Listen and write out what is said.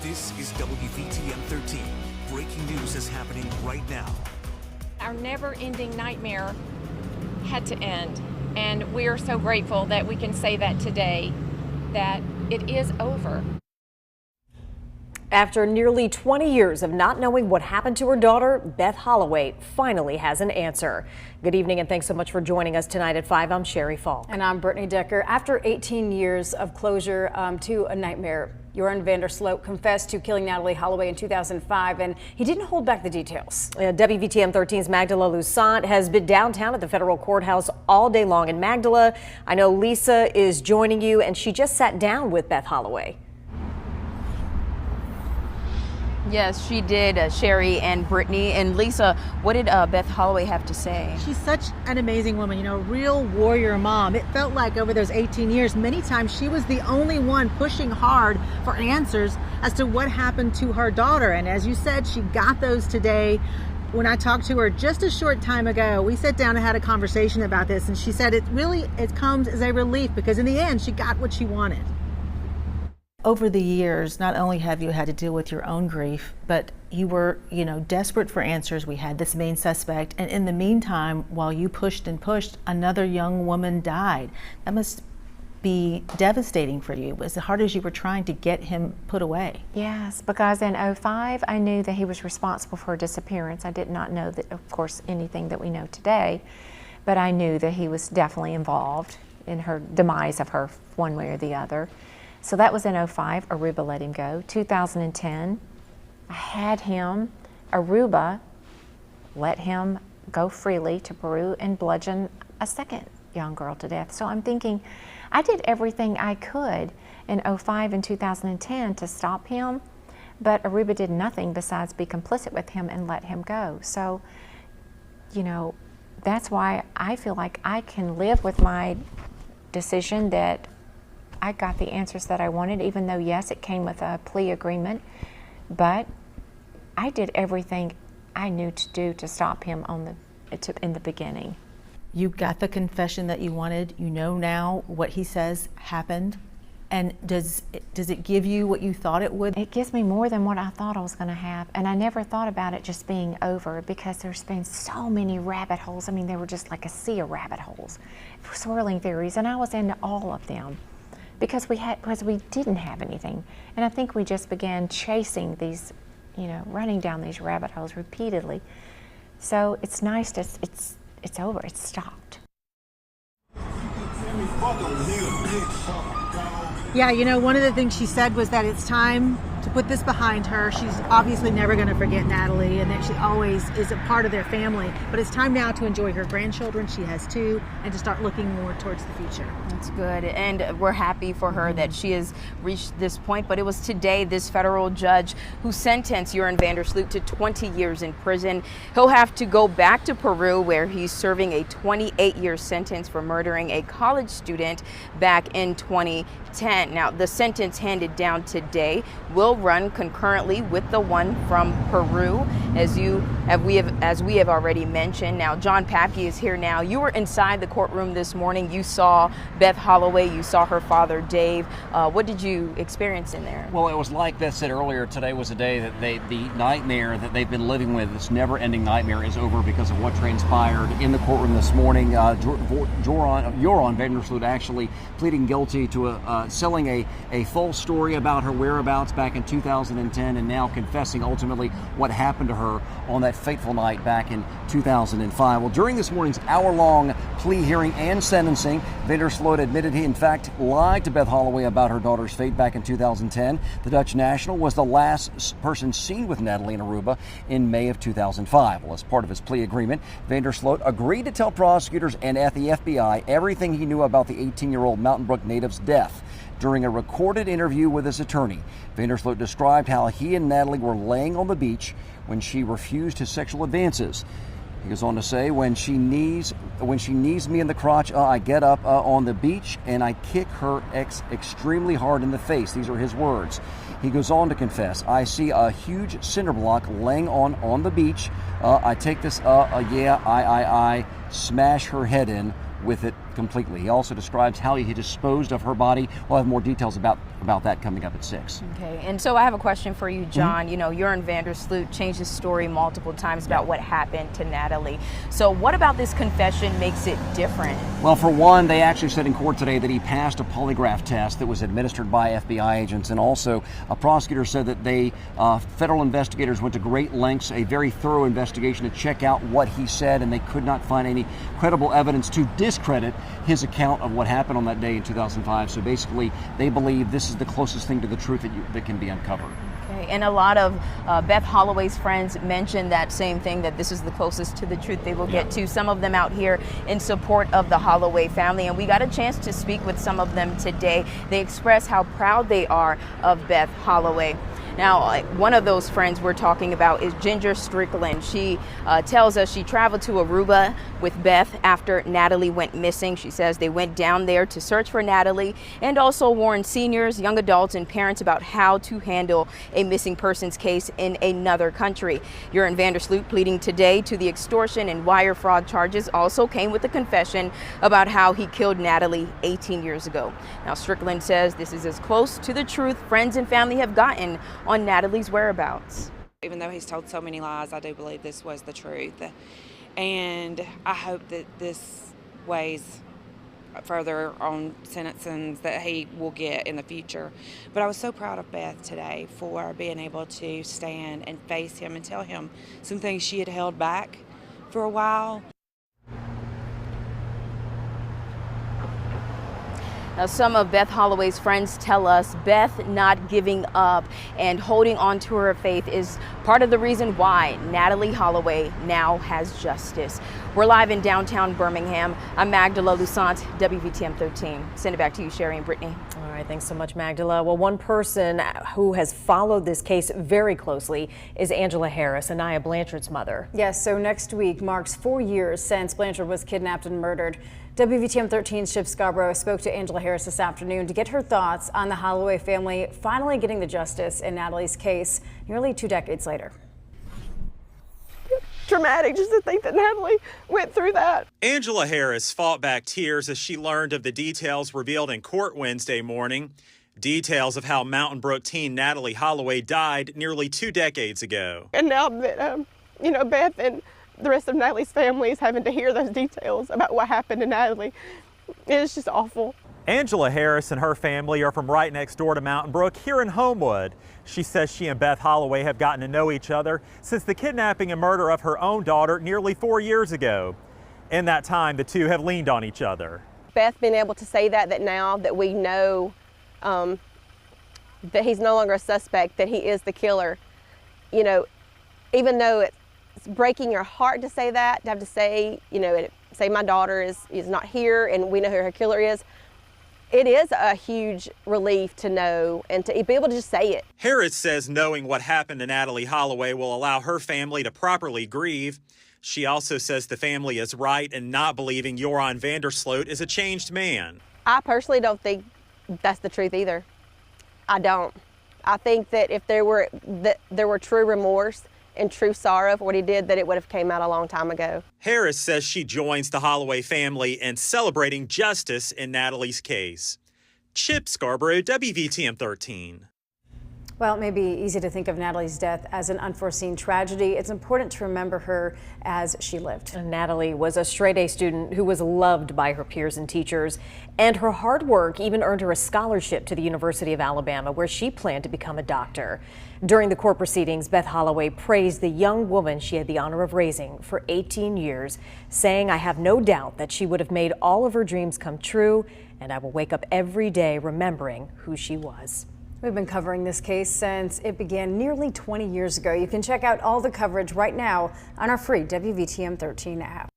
This is WVTM 13. Breaking news is happening right now. Our never-ending nightmare had to end, and we are so grateful that we can say that today, that it is over. After nearly 20 years of not knowing what happened to her daughter, Beth Holloway finally has an answer. Good evening and thanks so much for joining us tonight at 5. I'm Sherry Falk. And I'm Brittany Decker. After 18 years of closure to a nightmare, Joran Sloot confessed to killing Natalee Holloway in 2005, and he didn't hold back the details. WVTM 13's Magdala Lusant has been downtown at the federal courthouse all day long. And Magdala, I know Lisa is joining you, and she just sat down with Beth Holloway. Yes, she did, Sherry and Brittany. And Lisa, what did Beth Holloway have to say? She's such an amazing woman, you know, real warrior mom. It felt like over those 18 years, many times she was the only one pushing hard for answers as to what happened to her daughter. And as you said, she got those today. When I talked to her just a short time ago, we sat down and had a conversation about this, and she said it comes as a relief because in the end, she got what she wanted. Over the years, not only have you had to deal with your own grief, but you were, desperate for answers. We had this main suspect, and in the meantime, while you pushed and pushed, another young woman died. That must be devastating for you, as hard as you were trying to get him put away. Yes, because in 2005, I knew that he was responsible for her disappearance. I did not know that, of course, anything that we know today, but I knew that he was definitely involved in her demise of her one way or the other. So that was in 2005, Aruba let him go. 2010, I had him, Aruba let him go freely to Peru and bludgeon a second young girl to death. So I'm thinking, I did everything I could in 2005 and 2010 to stop him, but Aruba did nothing besides be complicit with him and let him go. So, that's why I feel like I can live with my decision that I got the answers that I wanted, even though, yes, it came with a plea agreement, but I did everything I knew to do to stop him in the beginning. You got the confession that you wanted. You know now what he says happened. And does it give you what you thought it would? It gives me more than what I thought I was going to have. And I never thought about it just being over because there's been so many rabbit holes. I mean, they were just like a sea of rabbit holes, swirling theories, and I was into all of them. Because we didn't have anything. And I think we just began chasing these, running down these rabbit holes repeatedly. So it's nice to, it's over, it's stopped. Yeah, one of the things she said was that it's time to put this behind her. She's obviously never going to forget Natalee, and that she always is a part of their family. But it's time now to enjoy her grandchildren. She has 2, and to start looking more towards the future. That's good, and we're happy for her that she has reached this point. But it was today this federal judge who sentenced Joran Sloot to 20 years in prison. He'll have to go back to Peru, where he's serving a 28-year sentence for murdering a college student back in 2010. Now, the sentence handed down today will run concurrently with the one from Peru, as we have already mentioned. Now, John Papke is here now. You were inside the courtroom this morning. You saw Beth Holloway. You saw her father, Dave. What did you experience in there? Well, it was like Beth said earlier. Today was a day that the nightmare that they've been living with, this never-ending nightmare, is over because of what transpired in the courtroom this morning. Joran Sloot actually pleading guilty to selling a false story about her whereabouts back in 2010, and now confessing ultimately what happened to her on that fateful night back in 2005. Well, during this morning's hour-long plea hearing and sentencing, Sloot admitted he in fact lied to Beth Holloway about her daughter's fate back in 2010. The Dutch national was the last person seen with Natalee in Aruba in May of 2005. Well, as part of his plea agreement, Sloot agreed to tell prosecutors and at the FBI everything he knew about the 18-year-old Mountain Brook native's death. During a recorded interview with his attorney, Sloot described how he and Natalee were laying on the beach when she refused his sexual advances. He goes on to say, when she knees me in the crotch, I get up on the beach and I kick her extremely hard in the face. These are his words. He goes on to confess, I see a huge cinder block laying on the beach. I take this, I smash her head in with it completely. He also describes how he disposed of her body. We'll have more details about that coming up at 6. Okay, and so I have a question for you, John. You know, Joran Vander Sloot changed his story multiple times about what happened to Natalee. So what about this confession makes it different? Well, for one, they actually said in court today that he passed a polygraph test that was administered by FBI agents, and also a prosecutor said that federal investigators went to great lengths, a very thorough investigation to check out what he said, and they could not find any credible evidence to discredit his account of what happened on that day in 2005. So basically, they believe this is the closest thing to the truth that can be uncovered. Okay, and a lot of Beth Holloway's friends mentioned that same thing, that this is the closest to the truth they will get to. Some of them out here in support of the Holloway family, and we got a chance to speak with some of them today. They express how proud they are of Beth Holloway. Now, one of those friends we're talking about is Ginger Strickland. She tells us she traveled to Aruba with Beth after Natalee went missing. She says they went down there to search for Natalee and also warned seniors, young adults, and parents about how to handle a missing persons case in another country. Joran Vander Sloot, pleading today to the extortion and wire fraud charges, also came with a confession about how he killed Natalee 18 years ago. Now, Strickland says this is as close to the truth friends and family have gotten on Natalee's whereabouts. Even though he's told so many lies, I do believe this was the truth. And I hope that this weighs further on sentences that he will get in the future. But I was so proud of Beth today for being able to stand and face him and tell him some things she had held back for a while. Now, some of Beth Holloway's friends tell us Beth not giving up and holding on to her faith is part of the reason why Natalee Holloway now has justice. We're live in downtown Birmingham. I'm Magdala Lusant, WVTM 13. Send it back to you, Sherry and Brittany. All right, thanks so much, Magdala. Well, one person who has followed this case very closely is Angela Harris, Anaya Blanchard's mother. Yes, so next week marks 4 years since Blanchard was kidnapped and murdered. WVTM 13's Chip Scarborough spoke to Angela Harris this afternoon to get her thoughts on the Holloway family finally getting the justice in Natalee's case nearly 2 decades later. Dramatic just to think that Natalee went through that. Angela Harris fought back tears as she learned of the details revealed in court Wednesday morning. Details of how Mountain Brook teen Natalee Holloway died nearly 2 decades ago. And now that, Beth and the rest of Natalee's family is having to hear those details about what happened to Natalee, it's just awful. Angela Harris and her family are from right next door to Mountain Brook here in Homewood. She says she and Beth Holloway have gotten to know each other since the kidnapping and murder of her own daughter nearly 4 years ago. In that time, the two have leaned on each other. Beth being able to say that now that we know that he's no longer a suspect, that he is the killer, even though it's breaking your heart to say that, to have to say, say my daughter is not here and we know who her killer is, it is a huge relief to know and to be able to just say it. Harris says knowing what happened to Natalee Holloway will allow her family to properly grieve. She also says the family is right in not believing Joran Vander Sloot is a changed man. I personally don't think that's the truth either. I don't. I think that if there were true remorse and true sorrow for what he did, that it would have came out a long time ago. Harris says she joins the Holloway family in celebrating justice in Natalee's case. Chip Scarborough, WVTM 13. Well, it may be easy to think of Natalee's death as an unforeseen tragedy. It's important to remember her as she lived. And Natalee was a straight-A student who was loved by her peers and teachers, and her hard work even earned her a scholarship to the University of Alabama, where she planned to become a doctor. During the court proceedings, Beth Holloway praised the young woman she had the honor of raising for 18 years, saying, "I have no doubt that she would have made all of her dreams come true, and I will wake up every day remembering who she was." We've been covering this case since it began nearly 20 years ago. You can check out all the coverage right now on our free WVTM 13 app.